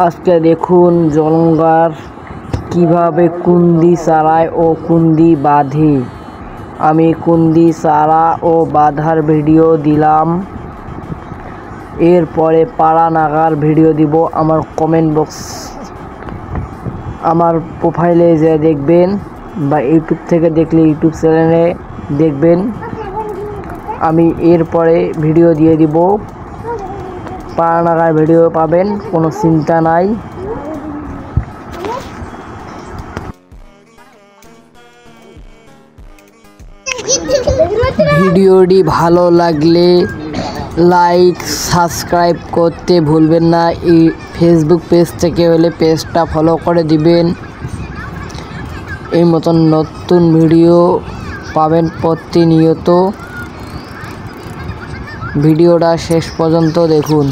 আজকে দেখুন জলঙ্গার কিভাবে কুন্দি চারায় ও কুন্দি বাঁধে। আমি কুন্দি চারা ও বাঁধার ভিডিও দিলাম, এরপরে পাড়া নাগার ভিডিও দিব। আমার কমেন্ট বক্স, আমার প্রোফাইলে যে দেখবেন বা ইউটিউব থেকে দেখলে ইউটিউব চ্যানেলে দেখবেন। আমি এরপরে ভিডিও দিয়ে দিব, পাড়া নাগার ভিডিও পাবেন, কোনো চিন্তা নাই। ভিডিওটি ভালো লাগলে লাইক সাবস্ক্রাইব করতে ভুলবেন না। এই ফেসবুক পেজ থেকে হলে পেজটা ফলো করে দিবেন। এই মতন নতুন ভিডিও পাবেন প্রতিনিয়ত। ভিডিওটা শেষ পর্যন্ত দেখুন।